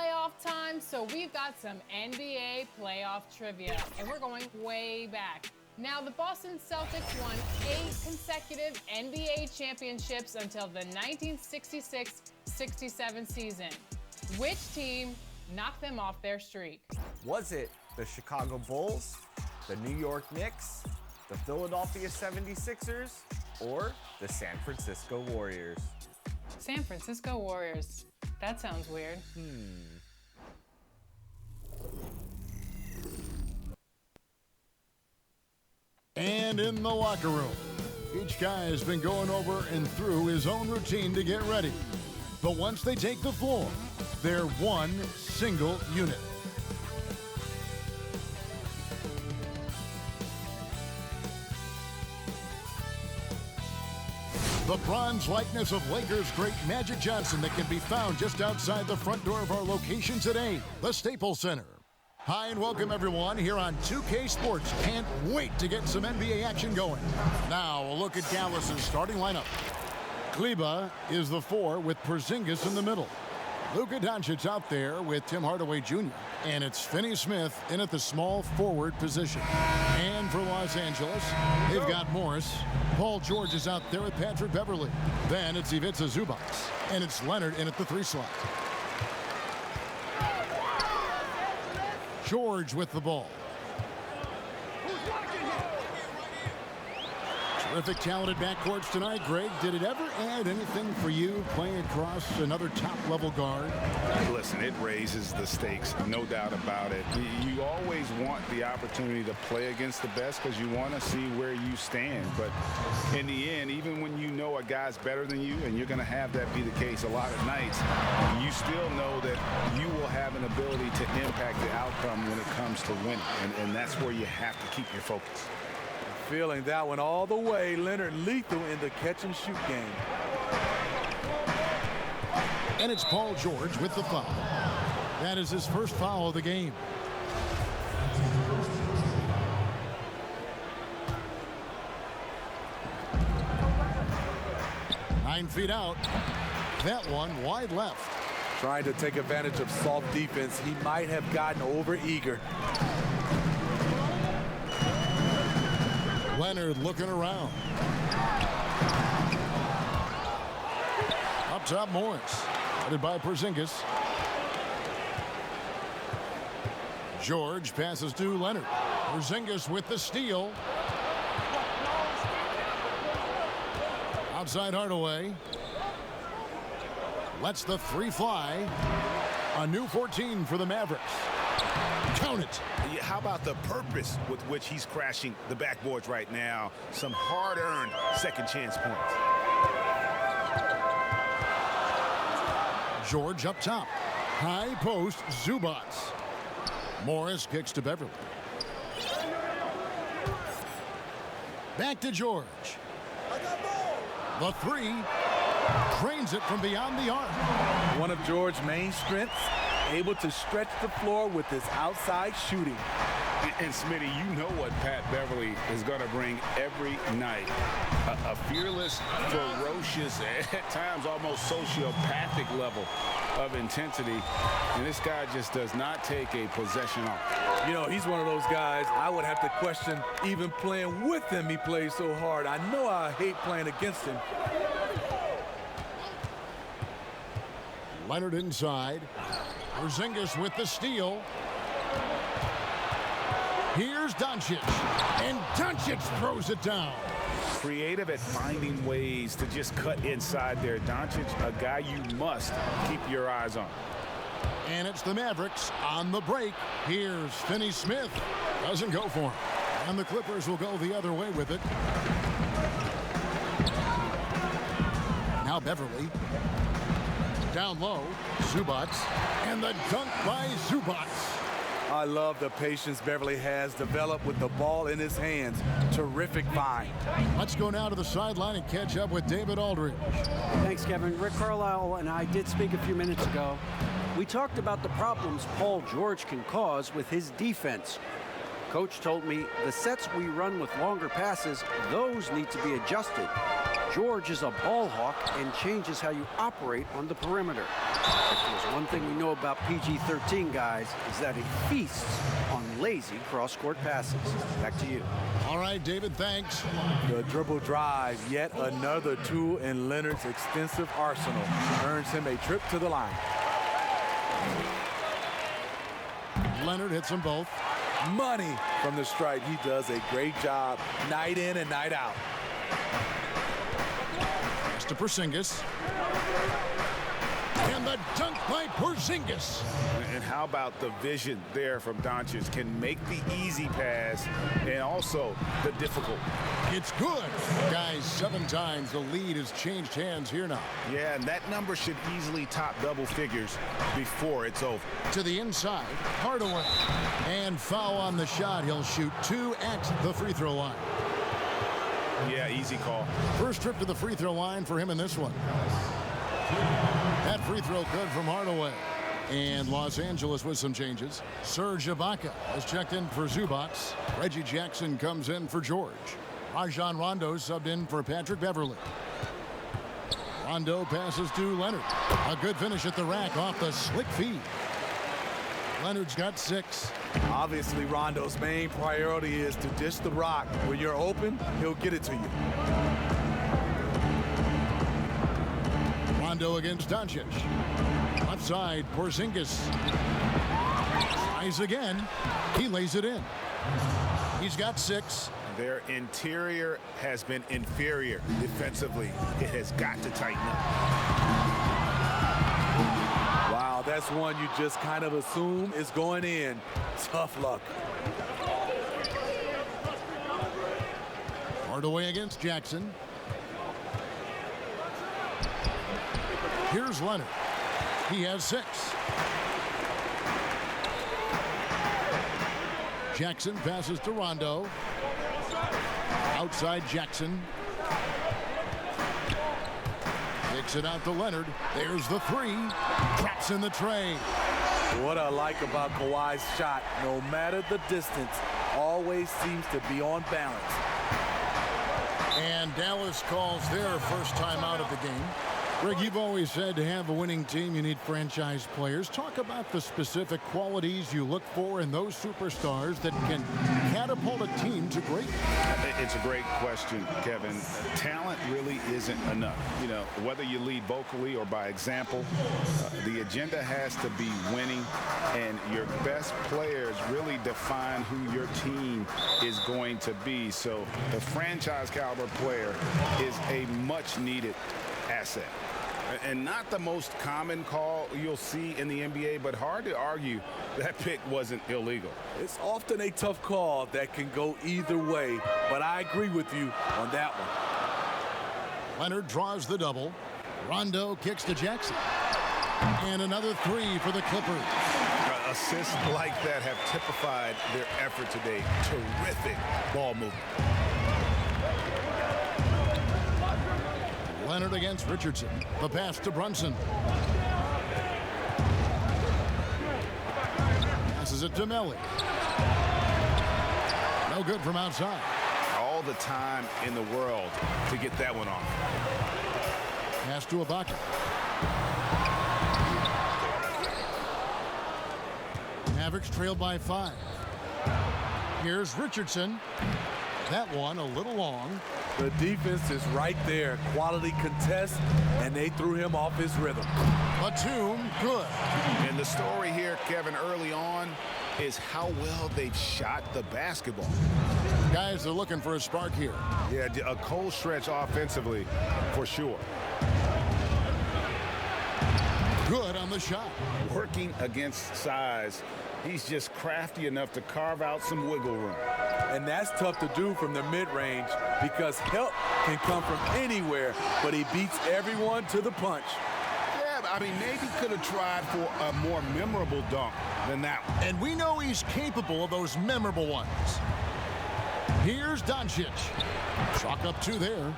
playoff time, so we've got some NBA playoff trivia, and we're going way back. Now, the Boston Celtics won 8 consecutive NBA championships until the 1966-67 season. Which team knocked them off their streak? Was it the Chicago Bulls, the New York Knicks, the Philadelphia 76ers, or the San Francisco Warriors? San Francisco Warriors. That sounds weird. And in the locker room, each guy has been going over and through his own routine to get ready. But once they take the floor, they're one single unit. The bronze likeness of Lakers great Magic Johnson that can be found just outside the front door of our location today, the Staples Center. Hi and welcome everyone here on 2K Sports. Can't wait to get some NBA action going. Now a look at Dallas's starting lineup. Kleba is the 4 with Porzingis in the middle. Luka Doncic out there with Tim Hardaway Jr. And it's Finney Smith in at the small forward position. And for Los Angeles, they've got Morris. Paul George is out there with Patrick Beverley. Then it's Ivica Zubac. And it's Leonard in at the 3 slot. George with the ball. Terrific, talented backcourts tonight. Greg, did it ever add anything for you playing across another top-level guard? Listen, it raises the stakes, no doubt about it. You always want the opportunity to play against the best because you want to see where you stand. But in the end, even when you know a guy's better than you, and you're going to have that be the case a lot of nights, you still know that you will have an ability to impact the outcome when it comes to winning. And that's where you have to keep your focus. Feeling that one all the way. Leonard lethal in the catch-and-shoot game. And it's Paul George with the foul. That is his first foul of the game. Nine feet out. That one wide left. Trying to take advantage of soft defense. He might have gotten over-eager. Leonard looking around. Up top, Morris. Headed by Porzingis. George passes to Leonard. Porzingis with the steal. Outside Hardaway. Lets the 3 fly. A new 14 for the Mavericks. Count it. How about the purpose with which he's crashing the backboards right now? Some hard-earned second chance points. George up top. High post, Zubac. Morris kicks to Beverly. Back to George. The 3. Drains it from beyond the arc. One of George's main strengths, able to stretch the floor with his outside shooting. And Smitty, you know what Pat Beverly is going to bring every night. A fearless, ferocious, at times almost sociopathic level of intensity. And this guy just does not take a possession off. You know, he's one of those guys I would have to question even playing with him. He plays so hard. I know I hate playing against him. Leonard inside. Porzingis with the steal. Here's Doncic. And Doncic throws it down. Creative at finding ways to just cut inside there. Doncic, a guy you must keep your eyes on. And it's the Mavericks on the break. Here's Finney Smith. Doesn't go for him. And the Clippers will go the other way with it. Now Beverly. Down low, Zubac. And the dunk by Zubac. I love the patience Beverly has developed with the ball in his hands. Terrific find. Let's go now to the sideline and catch up with David Aldridge. Thanks, Kevin. Rick Carlisle and I did speak a few minutes ago. We talked about the problems Paul George can cause with his defense. Coach told me the sets we run with longer passes, those need to be adjusted. George is a ball hawk and changes how you operate on the perimeter. If there's one thing we know about PG-13 guys is that he feasts on lazy cross-court passes. Back to you. All right, David, thanks. The dribble drive, yet another tool in Leonard's extensive arsenal, earns him a trip to the line. Leonard hits them both. Money from the stripe. He does a great job night in and night out. Pass to Porzingis. And the dunk by Porzingis. And how about the vision there from Doncic? Can make the easy pass and also the difficult. It's good. Guys, 7 times the lead has changed hands here now. Yeah, and that number should easily top double figures before it's over. To the inside, Hardaway. And foul on the shot. He'll shoot 2 at the free throw line. Yeah, easy call. First trip to the free throw line for him in this one. That free throw good from Hardaway. And Los Angeles with some changes. Serge Ibaka has checked in for Zubac. Reggie Jackson comes in for George. Rajon Rondo subbed in for Patrick Beverly. Rondo passes to Leonard. A good finish at the rack off the slick feed. Leonard's got 6. Obviously, Rondo's main priority is to dish the rock. When you're open, he'll get it to you. Rondo against Doncic. Left side, Porzingis. Tries again. He lays it in. He's got 6. Their interior has been inferior defensively. It has got to tighten up. Wow, that's one you just kind of assume is going in. Tough luck. Hardaway against Jackson. Here's Leonard. He has 6. Jackson passes to Rondo. Outside Jackson. Kicks it out to Leonard. There's the 3. Drops in the tray. What I like about Kawhi's shot, no matter the distance, always seems to be on balance. And Dallas calls their first time out of the game. Greg, you've always said to have a winning team, you need franchise players. Talk about the specific qualities you look for in those superstars that can catapult a team to greatness. It's a great question, Kevin. Talent really isn't enough. You know, whether you lead vocally or by example, the agenda has to be winning, and your best players really define who your team is going to be. So the franchise caliber player is a much needed asset. And not the most common call you'll see in the NBA, but hard to argue that pick wasn't illegal. It's often a tough call that can go either way, but I agree with you on that one. Leonard draws the double. Rondo kicks to Jackson. And another 3 for the Clippers. Assists like that have typified their effort today. Terrific ball movement. Leonard against Richardson. The pass to Brunson. Passes it to Melly. No good from outside. All the time in the world to get that one off. Pass to Ibaka. Mavericks trail by 5. Here's Richardson. That one a little long. The defense is right there. Quality contest, and they threw him off his rhythm. Batum, good. And the story here, Kevin, early on is how well they've shot the basketball. Guys are looking for a spark here. Yeah, a cold stretch offensively for sure. Good on the shot. Working against size, he's just crafty enough to carve out some wiggle room. And that's tough to do from the mid-range because help can come from anywhere, but he beats everyone to the punch. Yeah, I mean, maybe could have tried for a more memorable dunk than that one. And we know he's capable of those memorable ones. Here's Doncic. Chalk up 2 there.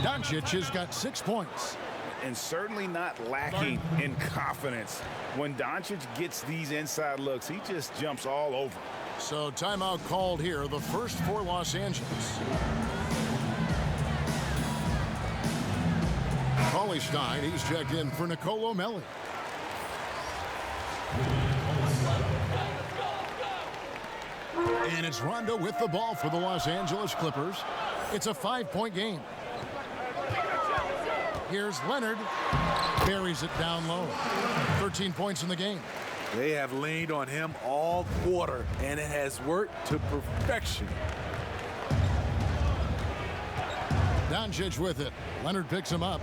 Doncic has got 6 points. And certainly not lacking in confidence. When Doncic gets these inside looks, he just jumps all over. So timeout called here, the first for Los Angeles. Cauley Stein, he's checked in for Nicolo Melli. And it's Rondo with the ball for the Los Angeles Clippers. It's a 5-point game. Here's Leonard. Buries it down low. 13 points in the game. They have leaned on him all quarter, and it has worked to perfection. Doncic with it. Leonard picks him up.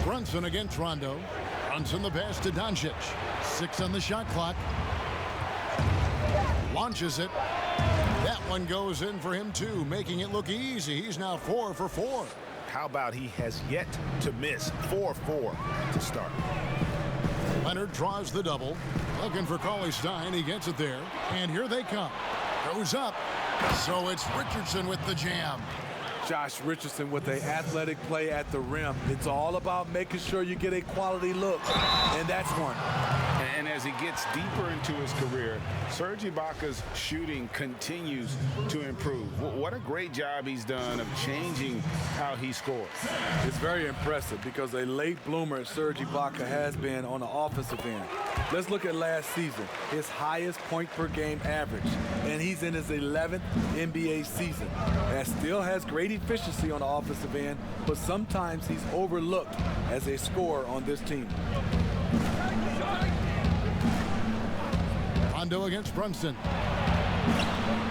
Brunson against Rondo. Brunson the pass to Doncic. 6 on the shot clock. Launches it. That one goes in for him too, making it look easy. He's now 4 for 4. How about he has yet to miss 4-4 to start? Leonard draws the double. Looking for Cauley-Stein. He gets it there. And here they come. Goes up. So it's Richardson with the jam. Josh Richardson with an athletic play at the rim. It's all about making sure you get a quality look, and that's one. And as he gets deeper into his career, Serge Ibaka's shooting continues to improve. What a great job he's done of changing how he scores. It's very impressive because a late bloomer Serge Ibaka has been on the offensive end. Let's look at last season, his highest point per game average, and he's in his 11th NBA season. That still has great efficiency on the offensive end, but sometimes he's overlooked as a scorer on this team. Rondo against Brunson.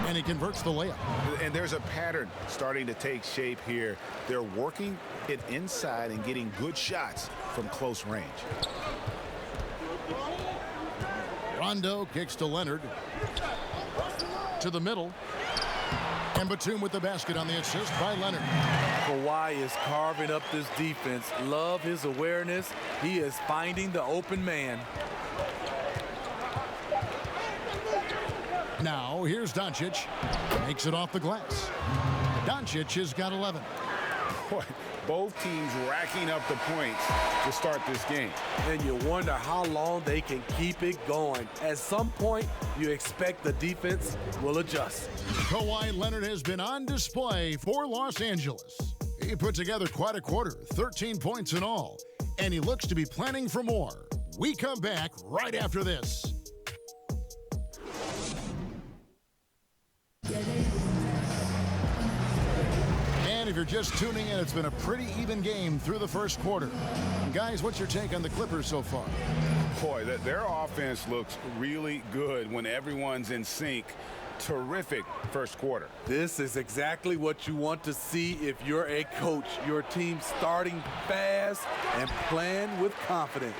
And he converts the layup. And there's a pattern starting to take shape here. They're working it inside and getting good shots from close range. Rondo kicks to Leonard. To the middle. And Batum with the basket on the assist by Leonard. Kawhi is carving up this defense. Love his awareness. He is finding the open man. Now here's Doncic. Makes it off the glass. Doncic has got 11. Boy, both teams racking up the points to start this game. And you wonder how long they can keep it going. At some point, you expect the defense will adjust. Kawhi Leonard has been on display for Los Angeles. He put together quite a quarter, 13 points in all, and he looks to be planning for more. We come back right after this. And if you're just tuning in, it's been a pretty even game through the first quarter. Guys, what's your take on the Clippers so far? Boy, their offense looks really good when everyone's in sync. Terrific first quarter. This is exactly what you want to see if you're a coach. Your team starting fast and playing with confidence.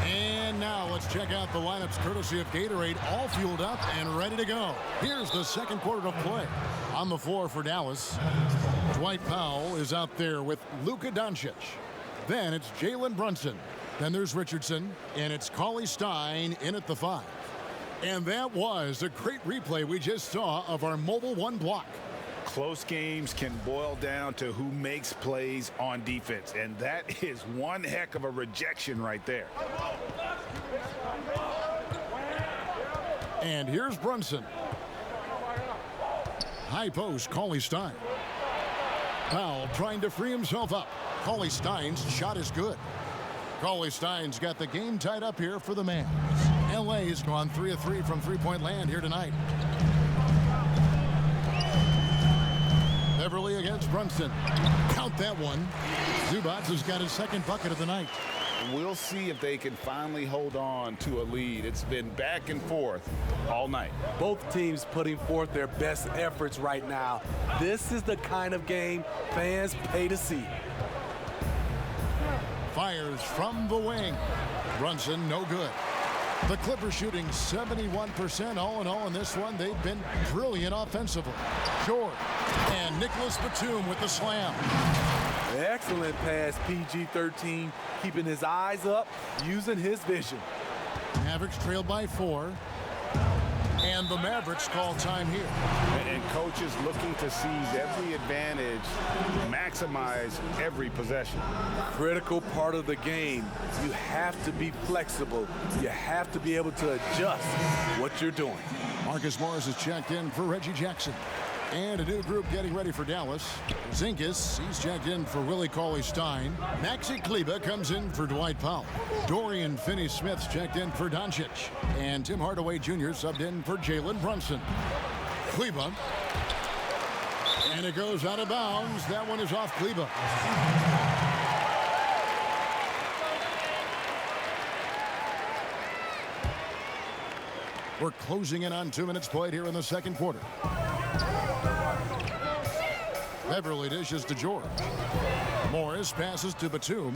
And now let's check out the lineups courtesy of Gatorade, all fueled up and ready to go. Here's the second quarter of play. On the floor for Dallas, Dwight Powell is out there with Luka Doncic. Then it's Jalen Brunson. Then there's Richardson, and it's Cauley-Stein in at the 5. And that was a great replay we just saw of our Mobile One block. Close games can boil down to who makes plays on defense, and that is one heck of a rejection right there. And here's Brunson. High post, Cauley-Stein. Powell trying to free himself up. Cauley-Stein's shot is good. Cauley-Stein's got the game tied up here for the Mavs. LA's gone 3 of 3 from three-point land here tonight. Beverly against Brunson. Count that one. Zubac has got his second bucket of the night. We'll see if they can finally hold on to a lead. It's been back and forth all night. Both teams putting forth their best efforts right now. This is the kind of game fans pay to see. Fires from the wing. Brunson, no good. The Clippers shooting 71% all in all in this one. They've been brilliant offensively. Short. And Nicholas Batum with the slam. Excellent pass, PG-13, keeping his eyes up, using his vision. Mavericks trailed by 4. And the Mavericks call time here. And coaches looking to seize every advantage, maximize every possession. Critical part of the game. You have to be flexible. You have to be able to adjust what you're doing. Marcus Morris is checked in for Reggie Jackson. And a new group getting ready for Dallas. Zinkis, he's checked in for Willie Cauley-Stein. Maxi Kleber comes in for Dwight Powell. Dorian Finney-Smith's checked in for Doncic. And Tim Hardaway Jr. subbed in for Jalen Brunson. Kleber. And it goes out of bounds. That one is off Kleber. We're closing in on 2 minutes played here in the second quarter. Beverly dishes to George. Morris passes to Batum.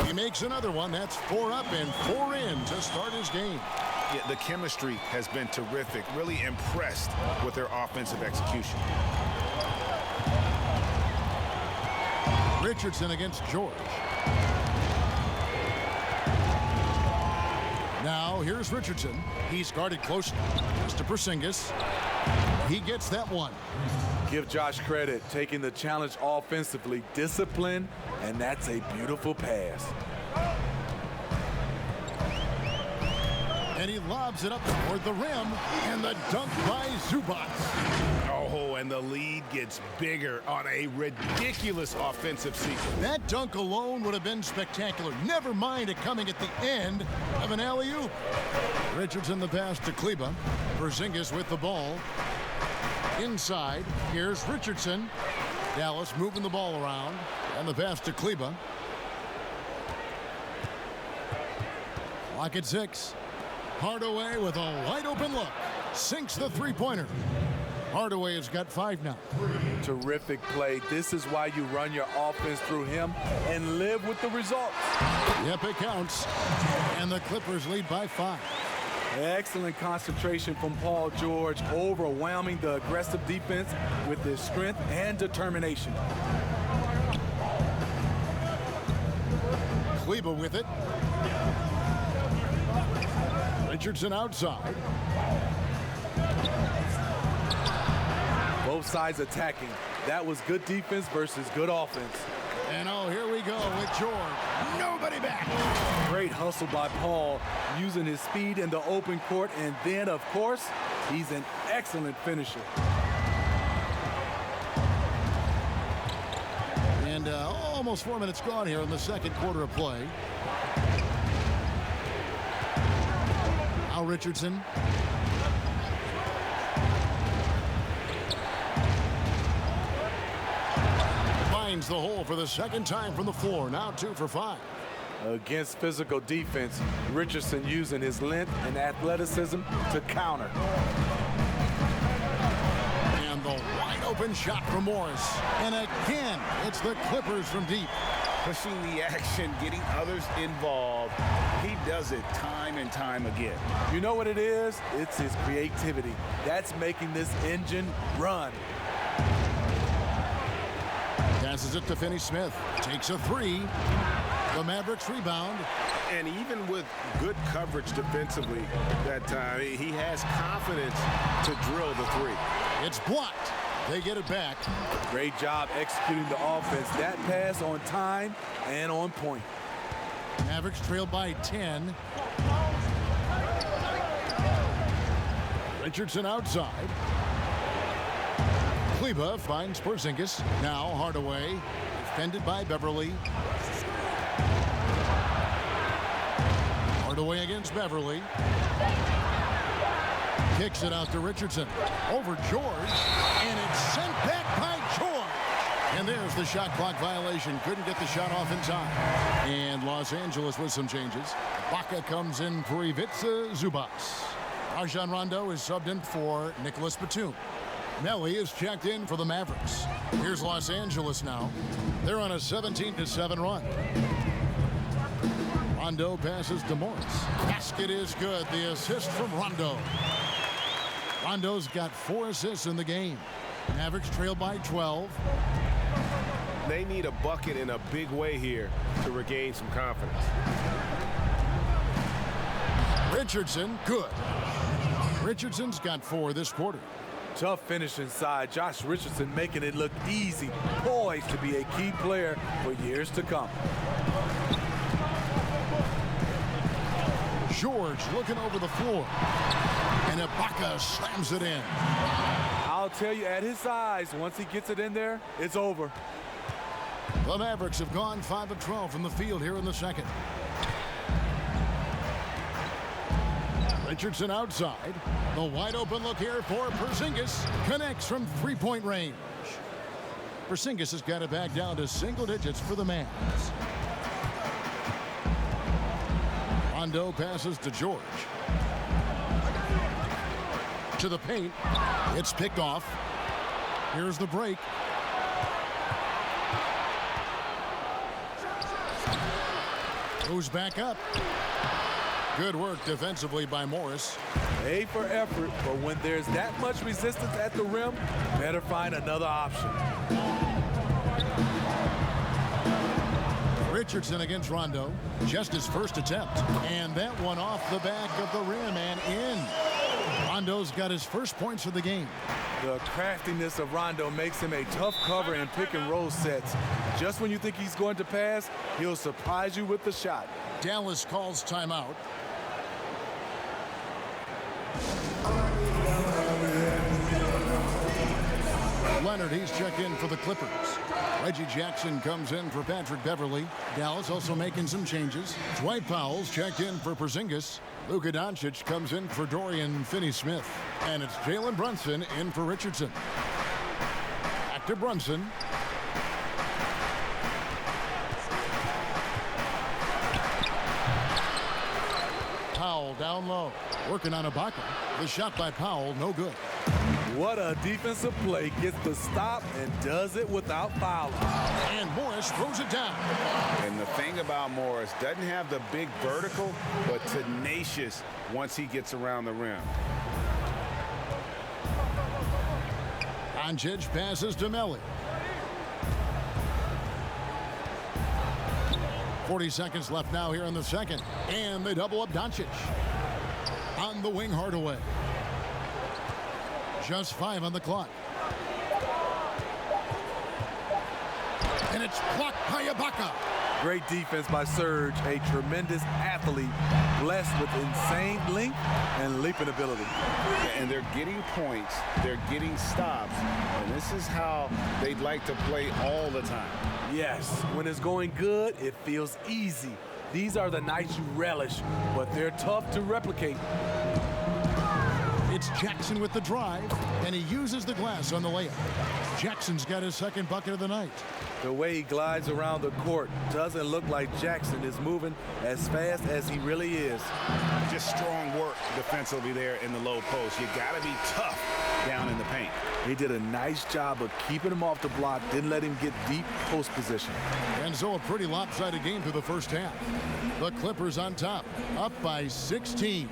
He makes another one. That's 4 up and 4 in to start his game. Yeah, the chemistry has been terrific. Really impressed with their offensive execution. Richardson against George. Now here's Richardson. He's guarded close to Porzingis. He gets that one. Give Josh credit, taking the challenge offensively, discipline, and that's a beautiful pass. And he lobs it up toward the rim, and the dunk by Zubac. Oh, and the lead gets bigger on a ridiculous offensive sequence. That dunk alone would have been spectacular. Never mind it coming at the end of an alley-oop. Richardson the pass to Kleber. Porzingis with the ball. Inside, here's Richardson. Dallas moving the ball around. And the pass to Kleber. Clock at 6. Hardaway with a wide-open look. Sinks the three-pointer. Hardaway has got 5 now. Terrific play. This is why you run your offense through him and live with the results. Yep, it counts. And the Clippers lead by 5. Excellent concentration from Paul George, overwhelming the aggressive defense with his strength and determination. Kleber with it. Richardson outside. Both sides attacking. That was good defense versus good offense. And oh, here we go with George. Nobody back. Great hustle by Paul, using his speed in the open court, and then, of course, he's an excellent finisher. And almost 4 minutes gone here in the second quarter of play. Al Richardson. Finds the hole for the second time from the floor. Now 2 for 5. Against physical defense, Richardson using his length and athleticism to counter. And the wide open shot from Morris. And again, it's the Clippers from deep. Pushing the action, getting others involved. He does it time and time again. You know what it is? It's his creativity. That's making this engine run. Passes it to Finney-Smith. Takes a 3. The Mavericks rebound. And even with good coverage defensively that time, he has confidence to drill the 3. It's blocked. They get it back. Great job executing the offense. That pass on time and on point. Mavericks trail by 10. Richardson outside. Kleber finds Porzingis. Now Hardaway, defended by Beverly. Hardaway against Beverly. Kicks it out to Richardson. Over George. And it's sent back by George. And there's the shot clock violation. Couldn't get the shot off in time. And Los Angeles with some changes. Baca comes in for Ivica Zubac. Rajon Rondo is subbed in for Nicholas Batum. Melli is checked in for the Mavericks. Here's Los Angeles now. They're on a 17-7 run. Rondo passes to Morris. Basket is good. The assist from Rondo. Rondo's got 4 assists in the game. Mavericks trail by 12. They need a bucket in a big way here to regain some confidence. Richardson, good. Richardson's got 4 this quarter. Tough finish inside. Josh Richardson making it look easy. Poised to be a key player for years to come. George looking over the floor. And Ibaka slams it in. I'll I'll tell you, at his size, once he gets it in there, it's over. The Mavericks have gone 5 of 12 from the field here in the second. Richardson outside. The wide open look here for Porzingis. Connects from three-point range. Porzingis has got it back down to single digits for the Mavs. Rondo passes to George. To the paint. It's picked off. Here's the break. Goes back up. Good work defensively by Morris. A for effort, but when there's that much resistance at the rim, better find another option. Richardson against Rondo. Just his first attempt. And that one off the back of the rim and in. Rondo's got his first points of the game. The craftiness of Rondo makes him a tough cover in pick and roll sets. Just when you think he's going to pass, he'll surprise you with the shot. Dallas calls timeout. Leonard, he's checked in for the Clippers. Reggie Jackson comes in for Patrick Beverly. Dallas also making some changes. Dwight Powell's checked in for Porzingis. Luka Doncic comes in for Dorian Finney-Smith. And it's Jalen Brunson in for Richardson. Back to Brunson. Powell down low. Working on Ibaka. The shot by Powell, no good. What a defensive play. Gets the stop and does it without fouling. And Morris throws it down. And the thing about Morris, doesn't have the big vertical, but tenacious once he gets around the rim. Doncic passes to Melli. 40 seconds left now here in the second. And they double up Doncic. On the wing, Hardaway. Just 5 on the clock. And it's blocked by Ibaka. Great defense by Serge, a tremendous athlete, blessed with insane length and leaping ability. And they're getting points, they're getting stops, and this is how they'd like to play all the time. Yes, when it's going good, it feels easy. These are the nights you relish, but they're tough to replicate. It's Jackson with the drive, and he uses the glass on the layup. Jackson's got his second bucket of the night. The way he glides around the court doesn't look like Jackson is moving as fast as he really is. Just strong work defensively there in the low post. You got to be tough down in the paint. He did a nice job of keeping him off the block, didn't let him get deep post position. And so a pretty lopsided game through the first half. The Clippers on top, up by 16.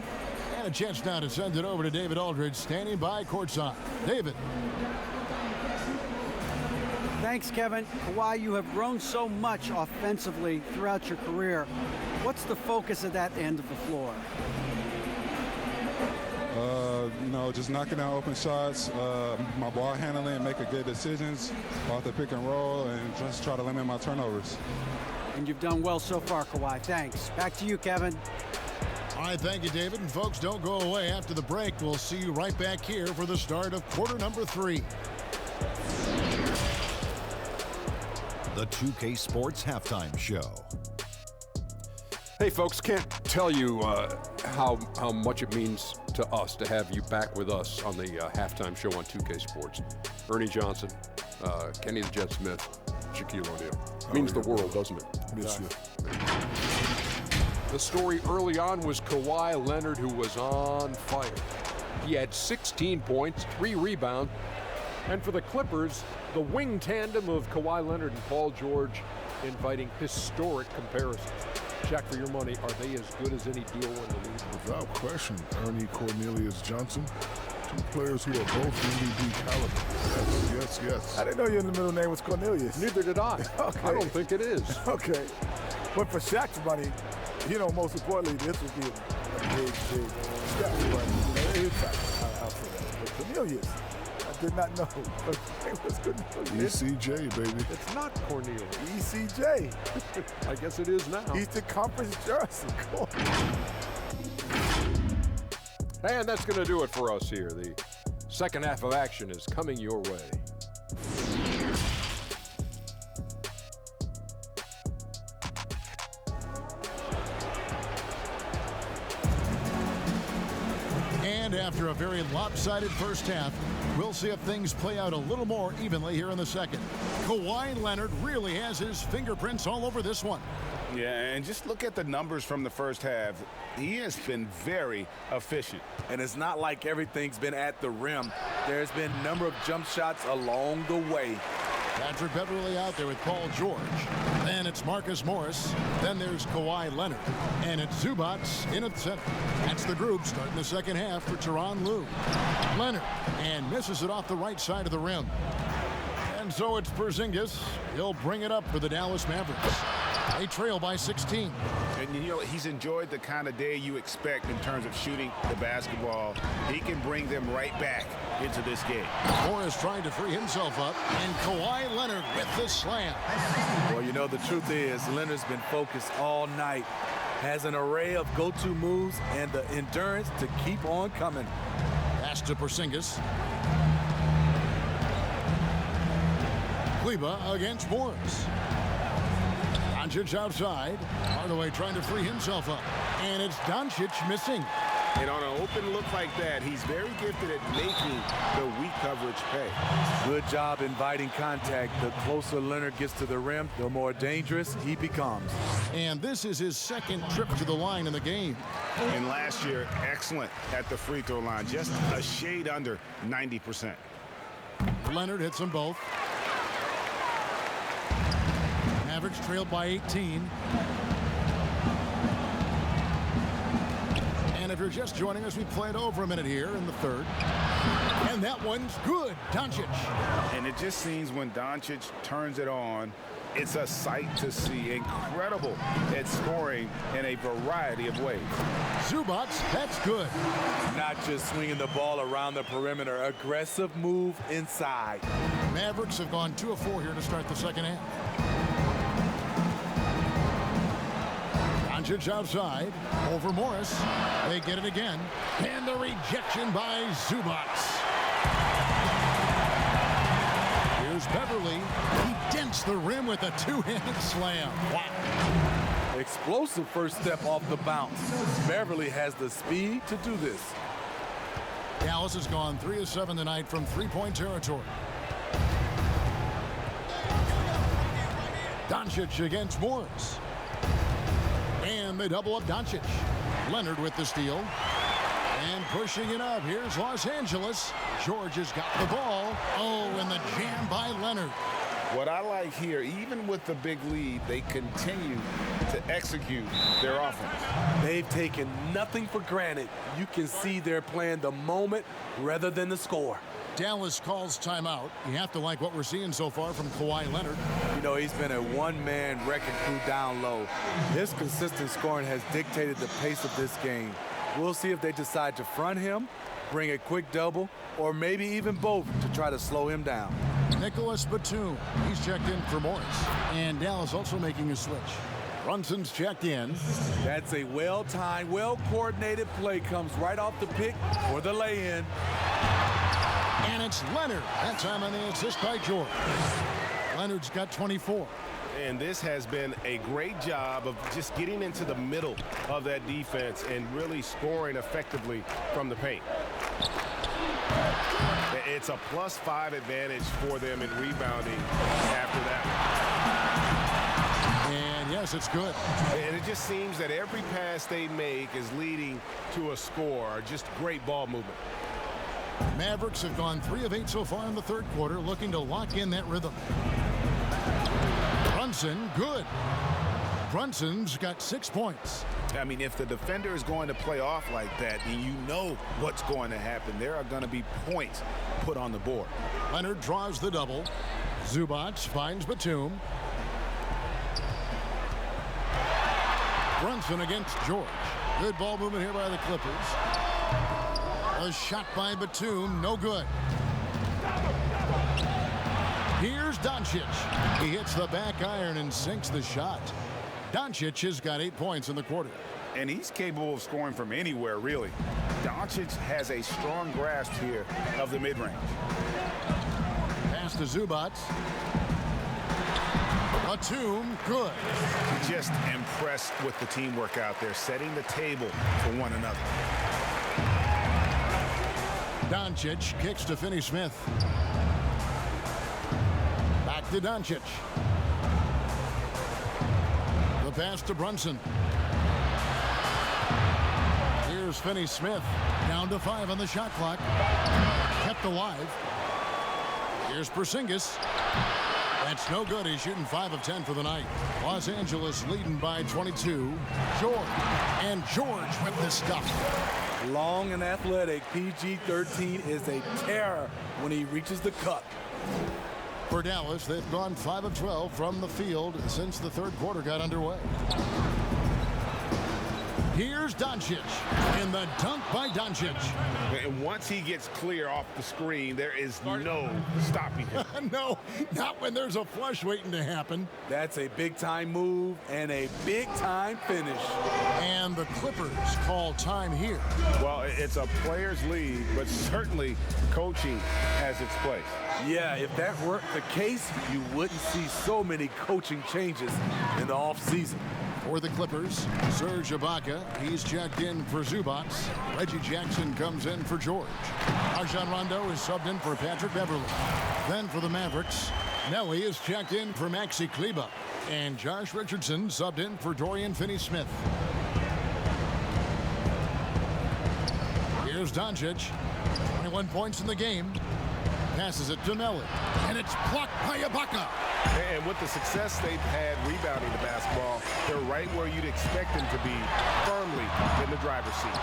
And a chance now to send it over to David Aldridge, standing by courtside. David. Thanks, Kevin. Kawhi, you have grown so much offensively throughout your career. What's the focus of that end of the floor? Just knocking down open shots, my ball handling, making good decisions off the pick and roll, and just try to limit my turnovers. And you've done well so far, Kawhi. Thanks. Back to you, Kevin. All right, thank you, David. And folks, don't go away. After the break, we'll see you right back here for the start of quarter number 3. The 2K Sports Halftime Show. Hey, folks, can't tell you how much it means to us to have you back with us on the halftime show on 2K Sports. Ernie Johnson, Kenny the Jet Smith, Shaquille O'Neal. Means the world, doesn't it? Miss you. The story early on was Kawhi Leonard, who was on fire. He had 16 points, 3 rebounds, and for the Clippers, the wing tandem of Kawhi Leonard and Paul George inviting historic comparisons. Jack, for your money, are they as good as any deal in the league? Without question, Ernie Cornelius Johnson, 2 players who are both MVP caliber. Yes. I didn't know your middle name was Cornelius. Neither did I. Okay. I don't think it is. Okay. But for Shaq's money, most importantly, this would be a big step. But, it's I'll say that. But Cornelius, I did not know. But it was Cornelius. ECJ, baby. It's not Cornelius. ECJ. I guess it is now. He's the conference jersey. And that's going to do it for us here. The second half of action is coming your way. And after a very lopsided first half, we'll see if things play out a little more evenly here in the second. Kawhi Leonard really has his fingerprints all over this one. Yeah, and just look at the numbers from the first half. He has been very efficient. And it's not like everything's been at the rim. There's been a number of jump shots along the way. Patrick Beverly out there with Paul George. Then it's Marcus Morris. Then there's Kawhi Leonard. And it's Zubac in at center. That's the group starting the second half for Tyronn Lue. Leonard, and misses it off the right side of the rim. And so it's Porzingis. He'll bring it up for the Dallas Mavericks. They trail by 16. And, you know, he's enjoyed the kind of day you expect in terms of shooting the basketball. He can bring them right back into this game. Morris trying to free himself up, and Kawhi Leonard with the slam. Well, you know, the truth is Leonard's been focused all night. Has an array of go-to moves and the endurance to keep on coming. Pass to Porzingis. Kleber against Morris. Doncic outside. Hardaway trying to free himself up. And it's Doncic missing. And on an open look like that, he's very gifted at making the weak coverage pay. Good job inviting contact. The closer Leonard gets to the rim, the more dangerous he becomes. And this is his second trip to the line in the game. And last year, excellent at the free throw line, just a shade under 90%. Leonard hits them both. Mavericks trailed by 18. And if you're just joining us, we played over a minute here in the third. And that one's good. Doncic. And it just seems when Doncic turns it on, it's a sight to see. Incredible at scoring in a variety of ways. Zubac, that's good. Not just swinging the ball around the perimeter. Aggressive move inside. Mavericks have gone 2 of 4 here to start the second half. Doncic outside, over Morris. They get it again. And the rejection by Zubac. Here's Beverly. He dents the rim with a two-handed slam. Wow. Explosive first step off the bounce. Beverly has the speed to do this. Dallas has gone 3 of 7 tonight from three-point territory. Doncic against Morris. And they double up Doncic. Leonard with the steal. And pushing it up. Here's Los Angeles. George has got the ball. Oh, and the jam by Leonard. What I like here, even with the big lead, they continue to execute their offense. They've taken nothing for granted. You can see they're playing the moment rather than the score. Dallas calls timeout. You have to like what we're seeing so far from Kawhi Leonard. You know, he's been a one-man wrecking crew down low. His consistent scoring has dictated the pace of this game. We'll see if they decide to front him, bring a quick double, or maybe even both to try to slow him down. Nicholas Batum, he's checked in for Morris. And Dallas also making a switch. Brunson's checked in. That's a well-timed, well-coordinated play. Comes right off the pick for the lay-in. And it's Leonard. That time on the assist by George. Leonard's got 24. And this has been a great job of just getting into the middle of that defense and really scoring effectively from the paint. It's a +5 advantage for them in rebounding after that. And yes, it's good. And it just seems that every pass they make is leading to a score. Just great ball movement. Mavericks have gone 3 of 8 so far in the third quarter, looking to lock in that rhythm. Brunson, good. Brunson's got 6 points. I mean, if the defender is going to play off like that, then you know what's going to happen. There are going to be points put on the board. Leonard draws the double. Zubac finds Batum. Brunson against George. Good ball movement here by the Clippers. A shot by Batum, no good. Here's Doncic. He hits the back iron and sinks the shot. Doncic has got 8 points in the quarter. And he's capable of scoring from anywhere, really. Doncic has a strong grasp here of the mid-range. Pass to Zubac. Batum, good. Just impressed with the teamwork out there, setting the table for one another. Doncic kicks to Finney-Smith. Back to Doncic. The pass to Brunson. Here's Finney-Smith. Down to 5 on the shot clock. Kept alive. Here's Porzingis. That's no good. He's shooting 5 of 10 for the night. Los Angeles leading by 22. George. And George with the stuff. Long and athletic, PG-13 is a terror when he reaches the cup. For Dallas, they've gone 5 of 12 from the field since the third quarter got underway. Here's Doncic, and the dunk by Doncic. And once he gets clear off the screen, there is no stopping him. No, not when there's a flush waiting to happen. That's a big-time move and a big-time finish. And the Clippers call time here. Well, it's a players' league, but certainly coaching has its place. Yeah, if that weren't the case, you wouldn't see so many coaching changes in the offseason. For the Clippers, Serge Ibaka, he's checked in for Zubac. Reggie Jackson comes in for George. Rajon Rondo is subbed in for Patrick Beverly. Then for the Mavericks, Nelly is checked in for Maxi Kleber. And Josh Richardson subbed in for Dorian Finney-Smith. Here's Doncic, 21 points in the game. Passes it to Nelly, and it's blocked by Ibaka. And with the success they've had rebounding the basketball, they're right where you'd expect them to be, firmly in the driver's seat.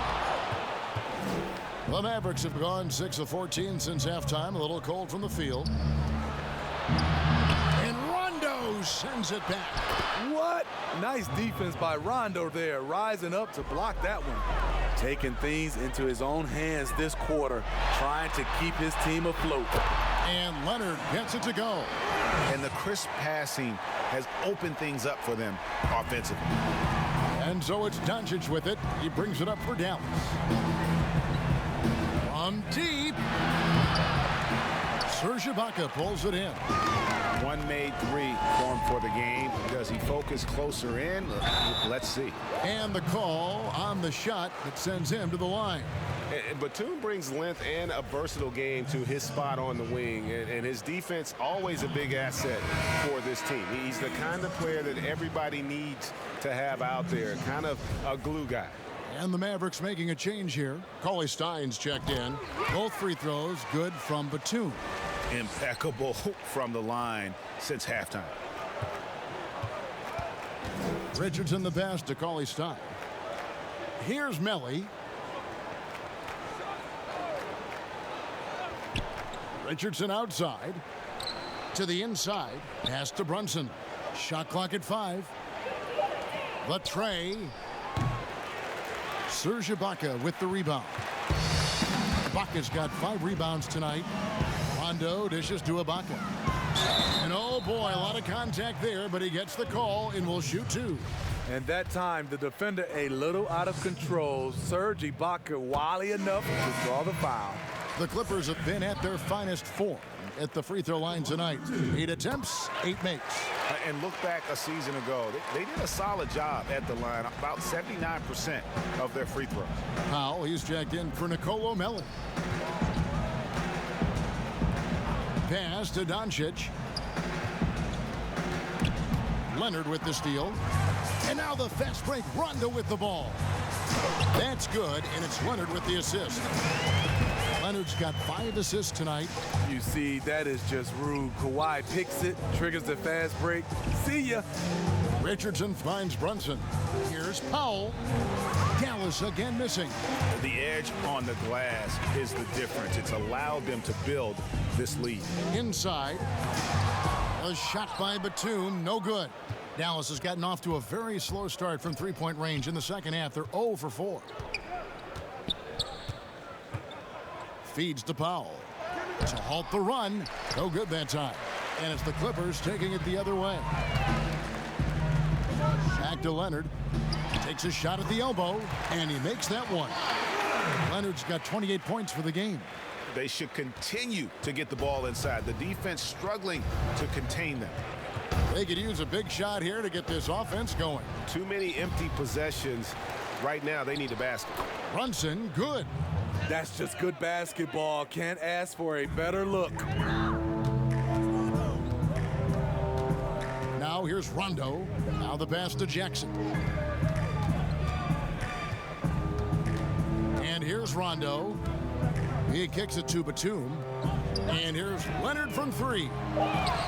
The Mavericks have gone 6 of 14 since halftime, a little cold from the field. And Rondo sends it back. What? Nice defense by Rondo there, rising up to block that one. Taking things into his own hands this quarter, trying to keep his team afloat. And Leonard gets it to go. And the crisp passing has opened things up for them offensively. And so it's Doncic with it. He brings it up for Dallas. From deep. Serge Ibaka pulls it in. One made 3 for him for the game. Does he focus closer in? Let's see. And the call on the shot that sends him to the line. And Batum brings length and a versatile game to his spot on the wing, and his defense always a big asset for this team. He's the kind of player that everybody needs to have out there, kind of a glue guy. And the Mavericks making a change here. Cauley Stein's checked in. Both free throws good from Batum. Impeccable from the line since halftime. Richardson the pass to Cauley Stein. Here's Melly. Richardson outside. To the inside. Pass to Brunson. Shot clock at 5. The tray. Serge Ibaka with the rebound. Ibaka's got 5 rebounds tonight. Rondo dishes to Ibaka. And oh boy, a lot of contact there, but he gets the call and will shoot 2. And that time, the defender a little out of control. Serge Ibaka wily enough to draw the foul. The Clippers have been at their finest form at the free throw line tonight. 8 attempts, 8 makes. And look back a season ago. They did a solid job at the line, about 79% of their free throws. Powell, he's jacked in for Nicolo Melli. Pass to Doncic. Leonard with the steal. And now the fast break, Rondo with the ball. That's good, and it's Leonard with the assist. Leonard's got 5 assists tonight. You see, that is just rude. Kawhi picks it, triggers the fast break. See ya. Richardson finds Brunson. Here's Powell. Dallas again missing. The edge on the glass is the difference. It's allowed them to build this lead. Inside. A shot by Batum, no good. Dallas has gotten off to a very slow start from three-point range in the second half. They're 0 for 4. Feeds to Powell to halt the run. No good that time. And it's the Clippers taking it the other way. Back to Leonard. Takes a shot at the elbow, and he makes that one. Leonard's got 28 points for the game. They should continue to get the ball inside. The defense struggling to contain them. They could use a big shot here to get this offense going. Too many empty possessions. Right now, they need a basket. Brunson, good. That's just good basketball. Can't ask for a better look. Now here's Rondo. Now the pass to Jackson. And here's Rondo. He kicks it to Batum. And here's Leonard from three.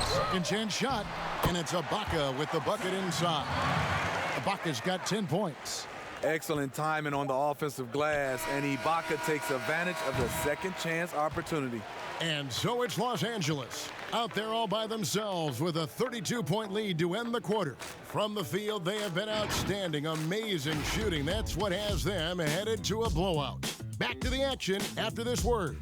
Second chance shot. And it's Ibaka with the bucket inside. Ibaka's got 10 points. Excellent timing on the offensive glass, and Ibaka takes advantage of the second chance opportunity. And so it's Los Angeles out there all by themselves with a 32-point lead to end the quarter. From the field, they have been outstanding, amazing shooting. That's what has them headed to a blowout. Back to the action after this word.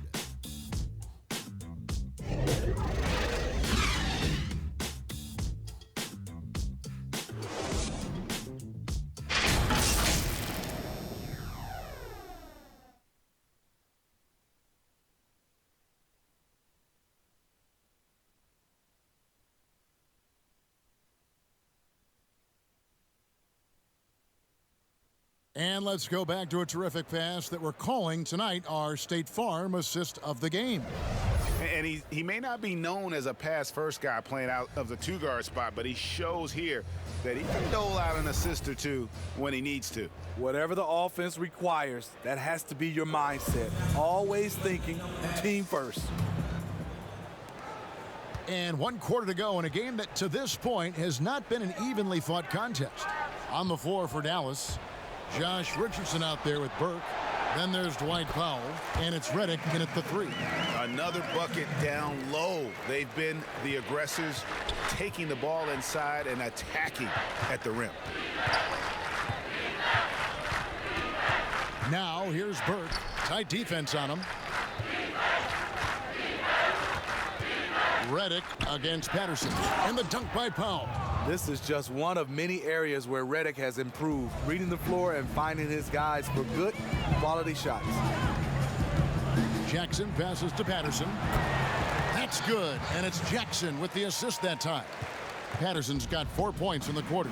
And let's go back to a terrific pass that we're calling tonight our State Farm assist of the game. And he may not be known as a pass-first guy playing out of the two-guard spot, but he shows here that he can dole out an assist or two when he needs to. Whatever the offense requires, that has to be your mindset. Always thinking team first. And 1 quarter to go in a game that to this point has not been an evenly fought contest. On the floor for Dallas, Josh Richardson out there with Burke. Then there's Dwight Powell, and it's Redick in at the three. Another bucket down low. They've been the aggressors, taking the ball inside and attacking at the rim. Now here's Burke. Tight defense on him. Redick against Patterson, and the dunk by Powell. This is just one of many areas where Redick has improved, reading the floor and finding his guys for good quality shots. Jackson passes to Patterson. That's good, and it's Jackson with the assist that time. Patterson's got 4 points in the quarter.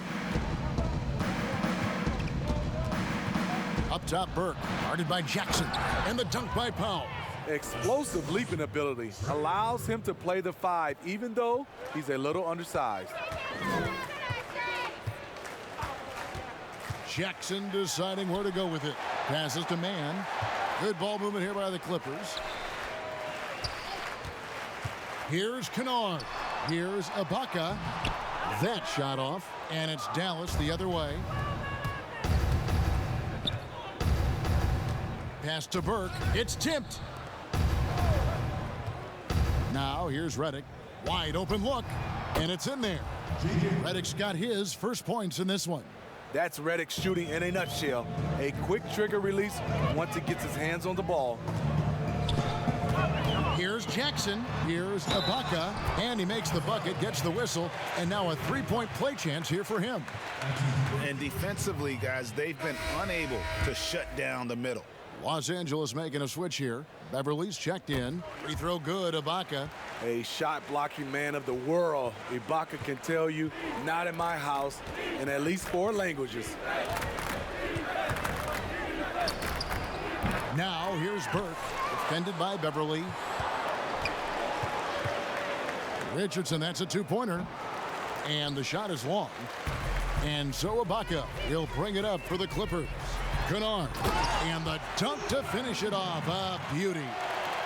Up top, Burke, guarded by Jackson, and the dunk by Powell. Explosive leaping ability allows him to play the 5, even though he's a little undersized. Jackson deciding where to go with it. Passes to Mann. Good ball movement here by the Clippers. Here's Kennard. Here's Ibaka. That shot off, and it's Dallas the other way. Pass to Burke. It's tipped. Now here's Redick. Wide open look, and it's in there. Redick's got his first points in this one. That's Redick shooting in a nutshell. A quick trigger release once he gets his hands on the ball. Here's Jackson. Here's Ibaka. And he makes the bucket, gets the whistle, and now a three-point play chance here for him. And defensively, guys, they've been unable to shut down the middle. Los Angeles making a switch here. Beverly's checked in. Free throw good, Ibaka. A shot-blocking man of the world. Ibaka can tell you, not in my house, in at least 4 languages. Now here's Burke, defended by Beverly. Richardson, that's a two-pointer. And the shot is long. And so Ibaka, he'll bring it up for the Clippers. Kennard, and the dunk to finish it off. A beauty.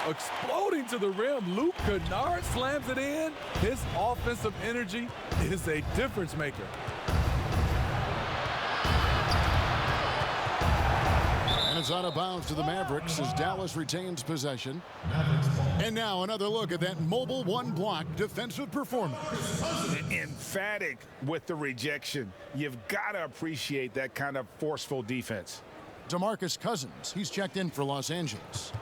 Exploding to the rim, Luke Kennard slams it in. His offensive energy is a difference maker. And it's out of bounds to the Mavericks as Dallas retains possession. And now another look at that mobile one-block defensive performance. Emphatic with the rejection. You've got to appreciate that kind of forceful defense. DeMarcus Cousins, he's checked in for Los Angeles.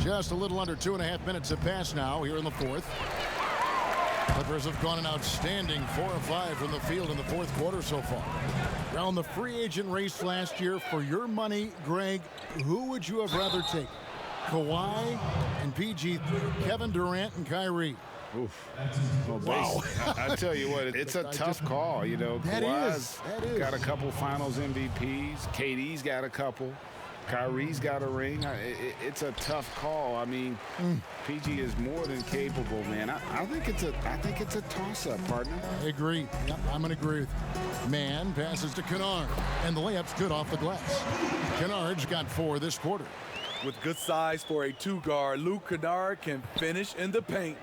Just a little under 2.5 minutes have passed now here in the fourth. Clippers have gone an outstanding 4 of 5 from the field in the fourth quarter so far. Around the free agent race last year, for your money, Greg, who would you have rather take? Kawhi and PG, Kevin Durant and Kyrie. Oof. Wow. I tell you what, it's a tough call. You know, Kawhi's got a couple Finals MVPs. KD's got a couple. Kyrie's got a ring. It's a tough call. I mean, PG is more than capable, man. I think it's a toss-up, partner. I agree. Yep, I'm going to agree with you. Man passes to Kennard, and the layup's good off the glass. Kennard's got 4 this quarter. With good size for a 2-guard, Luke Kennard can finish in the paint.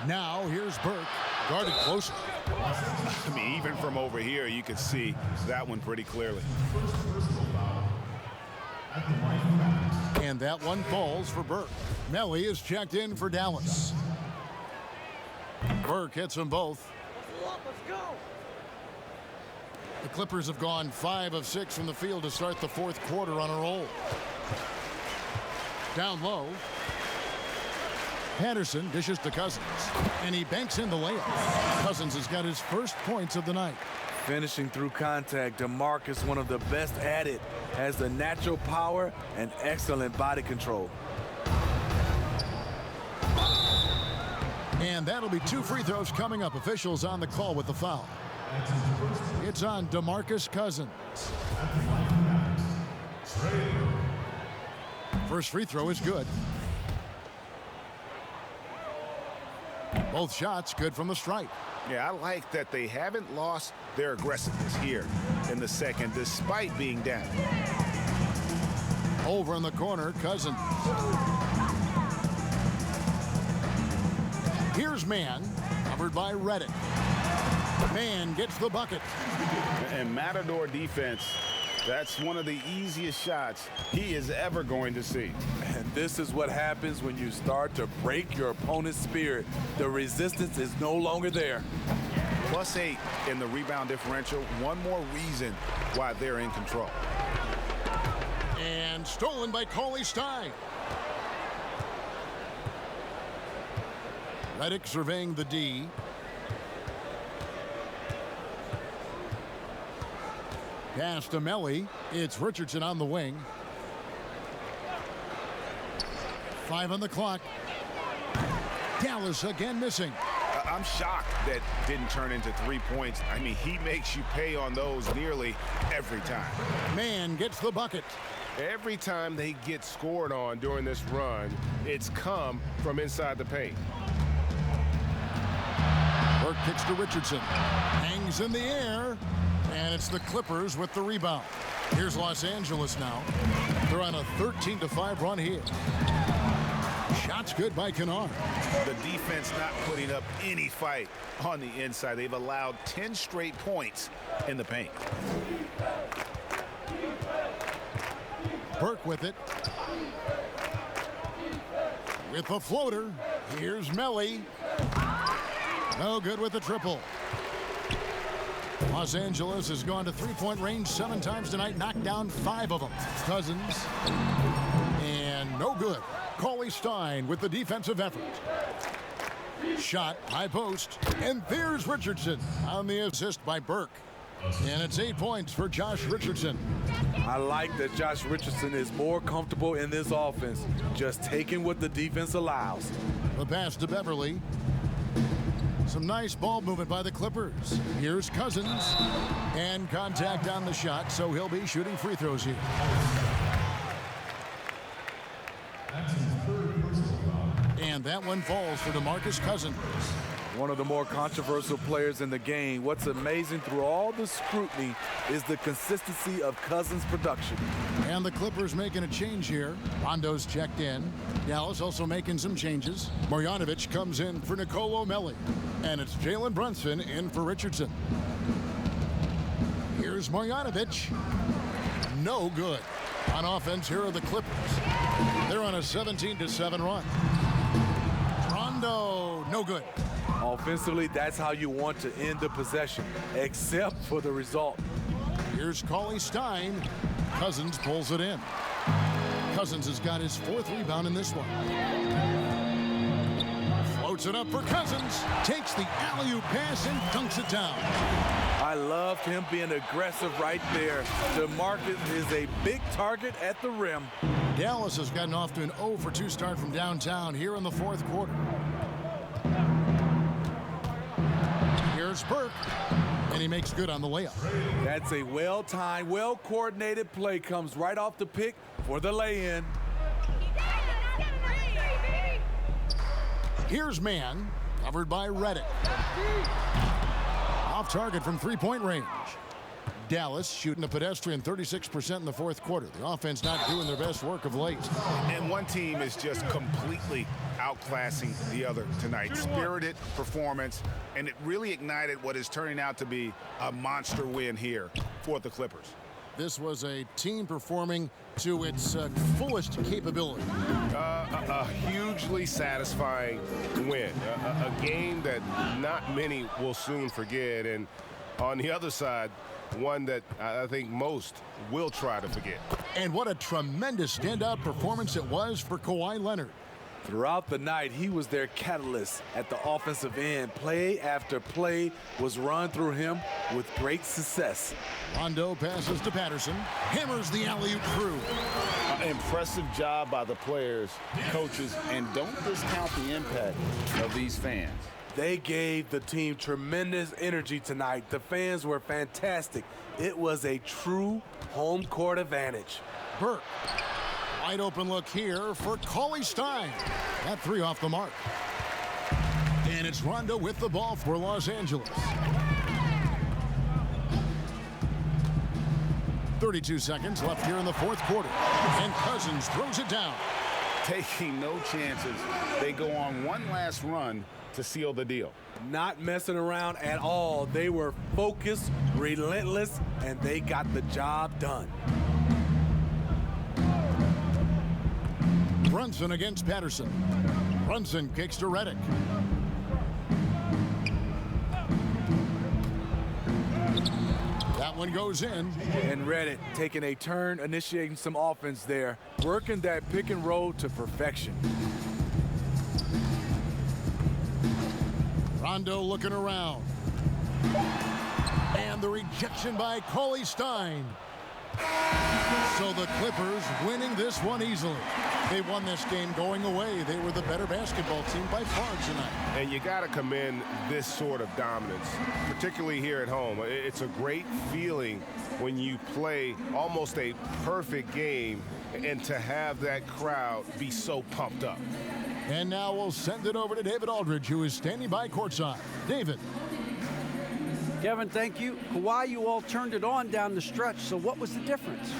Now here's Burke, guarded closer. I mean, even from over here, you can see that one pretty clearly. And that one falls for Burke. Melly is checked in for Dallas. Burke hits them both. Let's go. The Clippers have gone 5 of 6 from the field to start the fourth quarter on a roll. Down low. Patterson dishes to Cousins, and he banks in the layup. Cousins has got his first points of the night. Finishing through contact, DeMarcus, one of the best at it, has the natural power and excellent body control. And that'll be 2 free throws coming up. Officials on the call with the foul. It's on DeMarcus Cousins. First free throw is good. Both shots good from the stripe. Yeah, I like that they haven't lost their aggressiveness here in the second, despite being down. Over in the corner, Cousins. Here's Man, covered by Reddick. Man gets the bucket. And Matador defense, that's one of the easiest shots he is ever going to see. And this is what happens when you start to break your opponent's spirit. The resistance is no longer there. +8 in the rebound differential. One more reason why they're in control. And stolen by Cauley Stein. Reddick surveying the D. Pass to Melly. It's Richardson on the wing. 5 on the clock. Dallas again missing. I'm shocked that didn't turn into 3 points. I mean, he makes you pay on those nearly every time. Man gets the bucket. Every time they get scored on during this run, it's come from inside the paint. Burke kicks to Richardson. Hangs in the air. And it's the Clippers with the rebound. Here's Los Angeles now. They're on a 13-5 run here. Shots good by Kennard. The defense not putting up any fight on the inside. They've allowed 10 straight points in the paint. Burke with it. With the floater. Here's Melly. No good with the triple. Los Angeles has gone to three-point range 7 times tonight, knocked down 5 of them. Cousins. And no good. Cauley Stein with the defensive effort. Shot, high post, and there's Richardson on the assist by Burke. And it's 8 points for Josh Richardson. I like that Josh Richardson is more comfortable in this offense, just taking what the defense allows. The pass to Beverly. Some nice ball movement by the Clippers. Here's Cousins. And contact on the shot, so he'll be shooting free throws here. And that one falls for DeMarcus Cousins. One of the more controversial players in the game. What's amazing through all the scrutiny is the consistency of Cousins' production. And the Clippers making a change here. Rondo's checked in. Dallas also making some changes. Marjanovic comes in for Nicolo Melli. And it's Jalen Brunson in for Richardson. Here's Marjanovic. No good. On offense, here are the Clippers. They're on a 17-7 run. Rondo, no good. Offensively, that's how you want to end the possession, except for the result. Here's Cauley Stein. Cousins pulls it in. Cousins has got his 4th rebound in this one. Floats it up for Cousins. Takes the alley-oop pass and dunks it down. I loved him being aggressive right there. DeMarcus is a big target at the rim. Dallas has gotten off to an 0-for-2 start from downtown here in the 4th quarter. Here's Burke, and he makes good on the layup. That's a well-timed, well-coordinated play. Comes right off the pick for the lay-in. Here's man, covered by Reddick. Off target from three-point range. Dallas shooting a pedestrian 36% in the 4th quarter. The offense not doing their best work of late. And one team is just completely outclassing the other tonight. Spirited performance, and it really ignited what is turning out to be a monster win here for the Clippers. This was a team performing to its fullest capability. A hugely satisfying win. A game that not many will soon forget. And on the other side, one that I think most will try to forget. And what a tremendous standout performance it was for Kawhi Leonard. Throughout the night, he was their catalyst at the offensive end. Play after play was run through him with great success. Rondo passes to Patterson, hammers the alley-oop through. Impressive job by the players, coaches, and don't discount the impact of these fans. They gave the team tremendous energy tonight. The fans were fantastic. It was a true home court advantage. Burke. Wide open look here for Cauley Stein. That 3 off the mark. And it's Rondo with the ball for Los Angeles. 32 seconds left here in the 4th quarter. And Cousins throws it down. Taking no chances. They go on one last run to seal the deal. Not messing around at all. They were focused, relentless, and they got the job done. Brunson against Patterson. Brunson kicks to Reddick. That one goes in. And Reddick taking a turn, initiating some offense there, working that pick and roll to perfection. Rondo looking around. And the rejection by Cauley Stein. So the Clippers winning this one easily. They won this game going away. They were the better basketball team by far tonight. And you got to commend this sort of dominance, particularly here at home. It's a great feeling when you play almost a perfect game and to have that crowd be so pumped up. And now we'll send it over to David Aldridge, who is standing by courtside. David. Kevin, thank you. Kawhi, you all turned it on down the stretch, so what was the difference?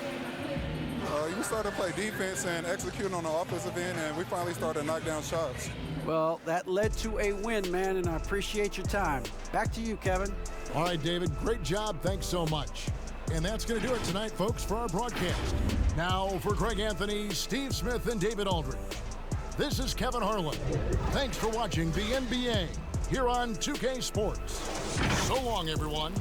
You started to play defense and execute on the offensive end, and we finally started to knock down shots. Well, that led to a win, man, and I appreciate your time. Back to you, Kevin. All right, David, great job. Thanks so much. And that's going to do it tonight, folks, for our broadcast. Now, for Craig Anthony, Steve Smith, and David Aldridge, this is Kevin Harlan. Thanks for watching the NBA here on 2K Sports. So long, everyone.